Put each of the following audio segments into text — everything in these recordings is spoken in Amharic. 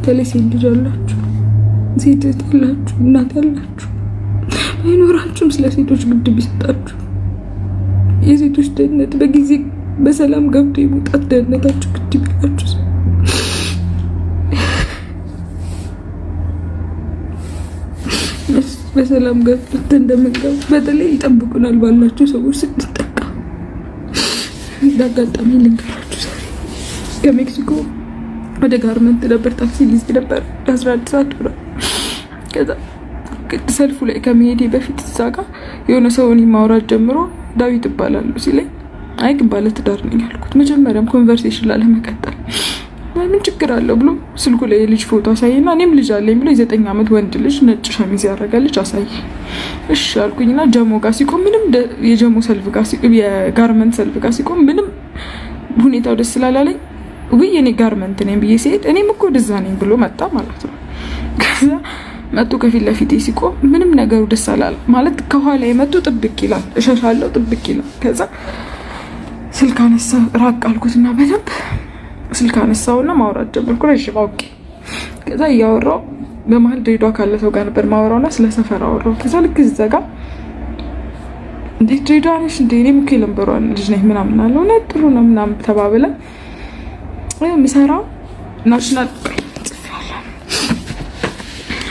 በተለይ ሴት ልጅ አላችሁ፣ ሴት ያላችሁ፣ እናት ያላችሁ አይኖራችሁም ስለ ሴቶች ግድ ቢሰጣችሁ የሴቶች ደህንነት በጊዜ በሰላም ገብቶ የመውጣት ደህንነታችሁ ግድ ቢላችሁ በሰላም ገብቶ እንደምንገባ በተለይ ይጠብቁናል ባላችሁ ሰዎች ስንጠቃ እንዳጋጣሚ ልንገራችሁ። ዛሬ ከሜክሲኮ ወደ ጋርመንት ነበር ታክሲ ሊዝ ነበር 11 ሰዓት ሆኗል። ከዛ ሰልፉ ላይ ከመሄዴ በፊት እዛ ጋር የሆነ ሰው እኔ ማውራት ጀምሮ ዳዊት እባላለሁ ሲለኝ አይ ግን ባለ ትዳር ነኝ አልኩት። መጀመሪያም ኮንቨርሴሽን ላለመቀጠል ምን ችግር አለው ብሎ ስልኩ ላይ የልጅ ፎቶ አሳየና እኔም ልጅ አለኝ ብሎ የ9 ዓመት ወንድ ልጅ ነጭ ሸሚዝ ያደረገ ልጅ አሳየ። እሺ አልኩኝና ጀሞ ጋር ሲቆም ምንም የጀሞ ሰልፍ ጋር ሲቆም የጋርመንት ሰልፍ ጋር ሲቆም ምንም ሁኔታው ደስ ስላላለኝ ወይ እኔ ጋርመንት ነኝ ብዬ ሲሄድ እኔም እኮ ደዛ ነኝ ብሎ መጣ ማለት ነው። ከዛ መጡ ከፊት ለፊቴ ሲቆም ምንም ነገሩ ደስ አላለ ማለት ከኋላ የመጡ ጥብቅ ይላል፣ እሸሻለሁ ጥብቅ ይላል። ከዛ ስልክ አነሳው ራቅ አልኩትና በደንብ ስልክ አነሳውና ማውራት ጀመርኩ። ረጅም አውቄ ከዛ እያወራው በመሀል ድሬዳዋ ካለ ሰው ጋር ነበር ማወራውና ስለ ሰፈር አወራው። ከዛ ልክ ዘጋ እንዴ ድሬዳዋ ነሽ እንዴ እኔም እኮ የለምበሯን ልጅ ነኝ ምናምን አለ። እውነት ጥሩ ነው ምናምን ተባብለን የምሰራው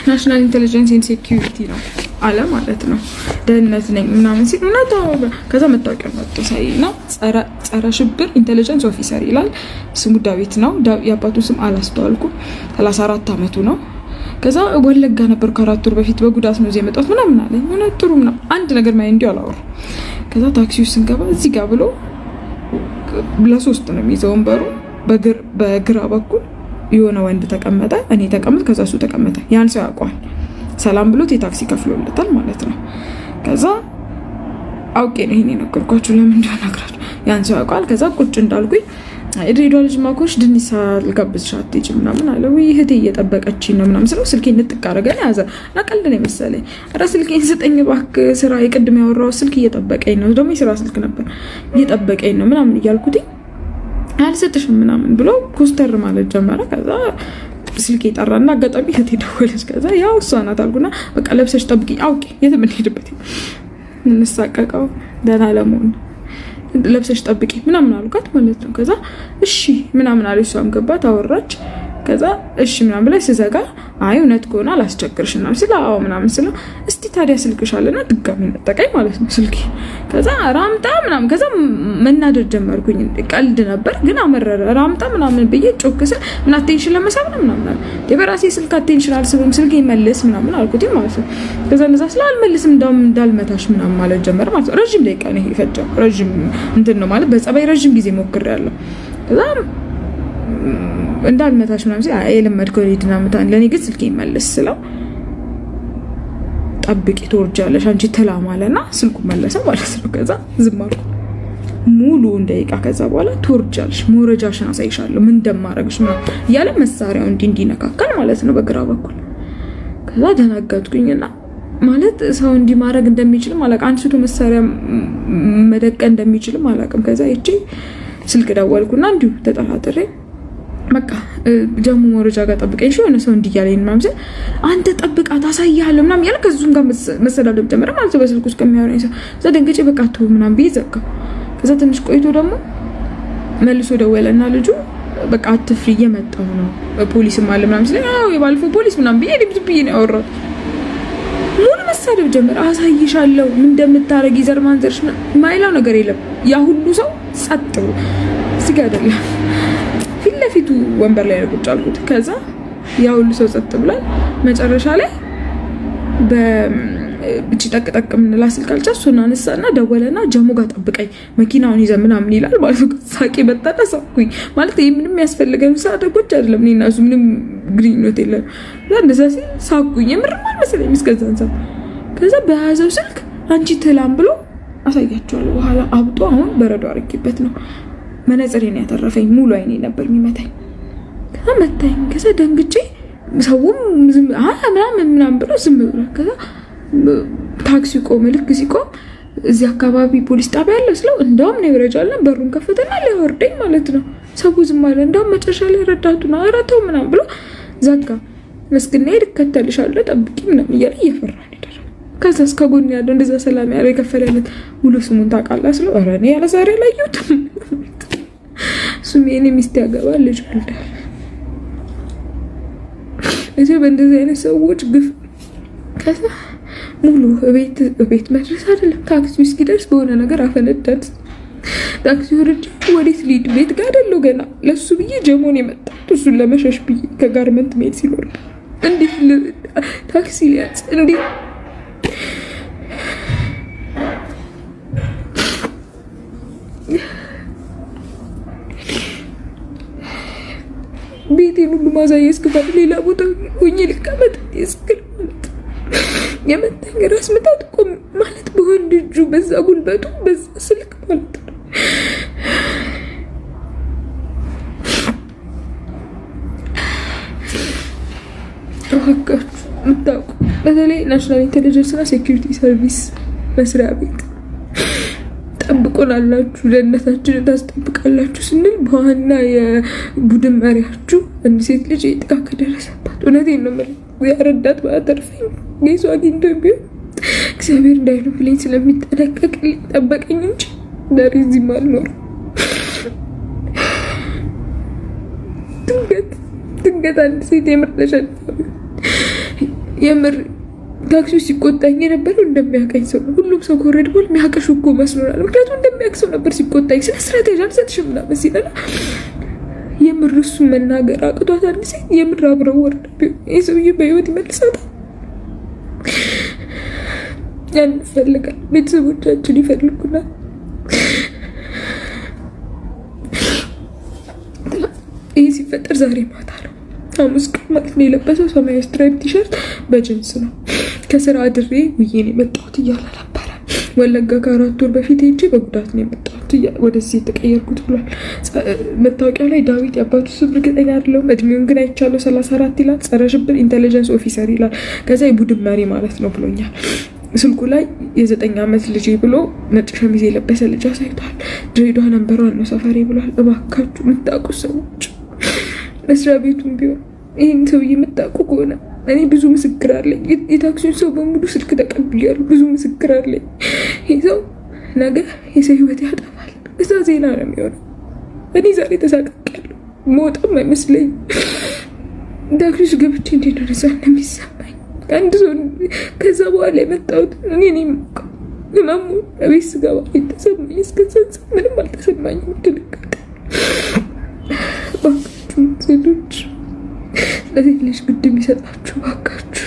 ናሽናል ኢንተለጀንስ ኤንድ ሴኩሪቲ ነው አለ ማለት ነው። ደህንነት ነኝ ምናምን ሲል እውነት ከዛ መታወቂያ መጥቶ ሳይና ጸረ ሽብር ኢንተለጀንስ ኦፊሰር ይላል። ስሙ ዳዊት ነው። የአባቱን ስም አላስተዋልኩም። 34 ዓመቱ ነው። ከዛ ወለጋ ነበር ከ4 ወር በፊት በጉዳት ነው የመጣሁት ምናምን አለኝ። እውነት ጥሩ ምናምን አንድ ነገር ማይ እንዲሁ አላወሩ። ከዛ ታክሲው ስንገባ እዚህ ጋር ብሎ ለሶስት ነው የሚይዘው ወንበሩ በግራ በኩል የሆነ ወንድ ተቀመጠ፣ እኔ ተቀመጥ፣ ከዛ እሱ ተቀመጠ። ያን ሰው ያውቀዋል። ሰላም ብሎት የታክሲ ከፍሎለታል ማለት ነው። ከዛ አውቄ ነው ይሄን የነገርኳችሁ ለምን እንደሆነ ነግራችሁ። ያን ሰው ያውቀዋል። ከዛ ቁጭ እንዳልኩኝ ድሬዳዋ ልጅ ማኮሽ ድንሳ ልጋብዝሽ አትሄጂም ምናምን አለ። ወይ እህቴ እየጠበቀችኝ ነው ምናምን ስለው ስልኬን ንጥቅ አደረገኝ ያዘ። ቀልድ ነው የመሰለኝ። ኧረ ስልኬን ስጠኝ እባክህ ስራ የቅድም ያወራው ስልክ እየጠበቀኝ ነው፣ ደግሞ የስራ ስልክ ነበር እየጠበቀኝ ነው ምናምን እያልኩት አልሰጥሽም ምናምን ብሎ ኮስተር ማለት ጀመረ። ከዛ ስልክ ይጠራና አጋጣሚ እህቴ ደወለች። ከዛ ያው እሷ ናት አልኩና በቃ ለብሰሽ ጠብቂኝ አውቄ የትም እንሄድበት እንሳቀቀው ደህና ለመሆን ለብሰሽ ጠብቂ ምናምን አልኳት ማለት ነው። ከዛ እሺ ምናምን አለች። እሷም ገባት አወራች። ከዛ እሺ ምናምን ብላ ስዘጋ አይ እውነት ከሆነ አላስቸግርሽ ምናምን ስለ አዎ ምናምን ስለ እስቲ ታዲያ ስልክሽ አለና ድጋሚ ነጠቀኝ ማለት ነው ስልኬ። ከዛ ራምጣ ምናምን ከዛ መናደድ ጀመርኩኝ። ቀልድ ነበር ግን አመረረ። ራምጣ ምናምን ብዬ ጮክ ስል ምን አቴንሽን ለመሳብ ነው ምናምን የበራሴ ስልክ አቴንሽን አልስብም ስልኬ ይመልስ ምናምን አልኩት ማለት ነው። ከዛ እንደዛ ስላልመልስም እንዳልመታሽ ምናምን ማለት ጀመረ ማለት ነው። ረጅም ደቂቃ ነው ይፈጃው። ረጅም እንትን ነው ማለት በጸባይ ረጅም ጊዜ ሞክሬያለሁ። ከዛ እንዳልመታሽ ምናምን ሲል የለመድከው ዲናምታ ለኔ ግን ስልኬ ይመልስ ስለው ጠብቂ ትወርጃለሽ አንቺ ተላማለና ስልኩ መለሰ ማለት ነው። ከዛ ዝም አልኩ ሙሉ ደቂቃ። ከዛ በኋላ ትወርጃለሽ መውረጃሽን አሳይሻለሁ ምን እንደማረግሽ ምናምን እያለ መሳሪያው እንዲነካካል ማለት ነው በግራ በኩል። ከዛ ደነገጥኩኝና ማለት ሰው እንዲህ ማድረግ እንደሚችል ማለት አንስቶ መሳሪያ መደቀን እንደሚችል አላውቅም። ከዛ እቺ ስልክ ደወልኩና እንዲሁ ተጠራጥሬ በቃ ጀሙ መረጃ ጋር ጠብቀኝ የሆነ ሰው እንዲያለኝ ምናምን አንተ ጠብቃ ታሳያለህ ምናምን ያለ ከዙም ጋር መሰዳደብ ጀመረ ማለት ነው በስልኩ ውስጥ ከሚያወራኝ ሰው። ከዛ ደንገጬ በቃ ተው ምናምን ብዬ ዘጋው። ከዛ ትንሽ ቆይቶ ደግሞ መልሶ ደወለና ልጁ በቃ አትፍሪ እየመጣሁ ነው ፖሊስም አለ ምናምን ሲለኝ አዎ የባለፈው ፖሊስ ምናምን ብዬ ድምጽ ብዬ ነው ያወራሁት። ሙሉ መሳደብ ጀመረ። አሳይሻለሁ ምን እንደምታረጊ ዘር ማንዘርሽ ማይላው ነገር የለም። ያ ሁሉ ሰው ጸጥ ብሎ ሲጋ አይደለም ፊት ለፊቱ ወንበር ላይ ቁጭ አልኩት። ከዛ ያ ሁሉ ሰው ጸጥ ብሏል። መጨረሻ ላይ በእቺ ጠቅጠቅ ምንላ ስልክ አልቻልኩና አነሳና ደወለና ጀሙ ጋር ጠብቀኝ መኪናውን ይዘን ምናምን ይላል ማለት ነው። ሳቂ በጣጣ ሳኩኝ ማለት ይሄ ምንም ያስፈልገን ሳደጎች አይደለም እኔና እሱ ምንም ግንኙነት የለም። እንደዛ ሲል ሳኩኝ የምርም አልመሰለኝም እስከዛን ሰዓት። ከዛ በያዘው ስልክ አንቺ ትላም ብሎ አሳያቸዋለሁ። በኋላ አብጦ አሁን በረዶ አርጌበት ነው መነጽሬን ያተረፈኝ። ሙሉ አይኔ ነበር የሚመታኝ። ከዛ መታኝ። ከዛ ደንግጬ ሰውም ዝም ምናምን ብሎ ዝም ብሎ ከዛ ታክሲ ቆመ። ልክ ሲቆም እዚህ አካባቢ ፖሊስ ጣቢያ አለ ስለው እንደውም ነው ይረጃለን በሩን ከፈተና ሊያወርደኝ ማለት ነው። ሰው ዝም አለ። እንደውም መጨረሻ ላይ ረዳቱና አራተው ምናምን ብሎ ዘጋ። መስግና እከተልሻለሁ ጠብቂ ምናምን እያለ እየፈራ ሄዳል። ከዛ እስከ ጎን ያለው እንደዛ ሰላም ያለው የከፈለለት ሙሉ ስሙን ታውቃለህ ስለው ኧረ እኔ ያለ ዛሬ አላየሁትም። እሱም የኔ ሚስት ያገባል ልጅ ወልዳል። እዚህ በእንደዚህ አይነት ሰዎች ግፍ ከዛ ሙሉ ቤት መድረስ አይደለም ታክሲ እስኪደርስ በሆነ ነገር አፈነዳት። ታክሲ ወርጄ ወዴት ልሂድ? ቤት ጋር አይደለው ገና ለሱ ብዬ ጀሞን የመጣሁት እሱን ለመሸሽ ብዬ ከጋርመንት መሄድ ሲኖር እንዴት ታክሲ ሊያዝ እንዴት ቤቴን ሁሉ ማሳየ እስክፈል ሌላ ቦታ ሆኜ ልቀመጥ እስክል ማለት የመታኝ ራስ ምታት እኮ ማለት በወንድ እጁ በዛ ጉልበቱ በዛ ስልክ ማለት ነው። አወቃችሁ ምታውቁ በተለይ ናሽናል ኢንቴሊጀንስ እና ሴኩሪቲ ሰርቪስ መስሪያ ቤት ጠብቆናላችሁ፣ ደህንነታችንን ታስጠብቃላችሁ ስንል በዋና የቡድን መሪያችሁ አንድ ሴት ልጅ ጥቃት ከደረሰባት እውነቴን ነው የምልህ ያረዳት ባተርፈኝ ጌሱ አግኝቶ ቢሆን እግዚአብሔር እንዳይሉ ብለኝ ስለሚጠነቀቅ ጠበቀኝ እንጂ ዛሬ እዚህም አልኖርም። ድንገት አንድ ሴት የምር ተሸንፋ የምር ታክሲ ሲቆጣኝ የነበረው እንደሚያቀኝ ሰው ነው። ሁሉም ሰው ከወረድ በኋላ የሚያቀሽ እኮ መስሎናል። ምክንያቱም እንደሚያቅ ሰው ነበር ሲቆጣኝ። ስለ ስትራቴጂ አልሰጥሽም ምናምን ሲለና የምር እሱን መናገር አቅቷት አንድ ሴት የምር አብረው ወርዳ ይህ ሰውዬ በህይወት ይመልሳታል። ያን ይፈልጋል። ቤተሰቦቻችን ይፈልጉናል። ይህ ሲፈጠር ዛሬ ማታ ነው፣ ሐሙስ ቀን ማለት ነው። የለበሰው ሰማያዊ ስትራይፕ ቲሸርት በጅንስ ነው። ከስራ አድሬ ውዬን የመጣሁት እያለ ነበረ። ወለጋ ከ4 ወር በፊት ሄጄ በጉዳት ነው የመጣሁት ወደዚህ የተቀየርኩት ብሏል። መታወቂያው ላይ ዳዊት የአባቱ ስም እርግጠኛ አይደለሁም፣ እድሜውን ግን አይቻለሁ 34 ይላል። ጸረ ሽብር ኢንቴሊጀንስ ኦፊሰር ይላል። ከዛ የቡድን መሪ ማለት ነው ብሎኛል። ስልኩ ላይ የ9 ዓመት ልጅ ብሎ ነጭ ሸሚዝ የለበሰ ልጅ አሳይቷል። ድሬዳዋ ነንበሯን ነው ሰፈሬ ብሏል። እባካችሁ የምታውቁ ሰዎች መስሪያ ቤቱም ቢሆን ይህን ሰውዬ የምታውቁ ከሆነ እኔ ብዙ ምስክር አለኝ። የታክሲውን ሰው በሙሉ ስልክ ተቀብያለሁ። ብዙ ምስክር አለኝ። ይህ ሰው ነገ የሰው ህይወት ያጠፋል። እዛ ዜና ነው የሚሆነው። እኔ ዛሬ ተሳቅቄያለሁ። መውጣም አይመስለኝም። ታክሲ ገብቼ እንዴት ነው ነፃ እንደሚሰማኝ አንድ ሰው ከዛ በኋላ የመጣሁት እኔ ነኝ። ህመሙ ቤት ስገባ የተሰማኝ እስከዛ ምንም አልተሰማኝም። ድንጋጤ ባካችሁ ሴቶች ለሴት ልጅ ግድ የሚሰጣችሁ ባካችሁ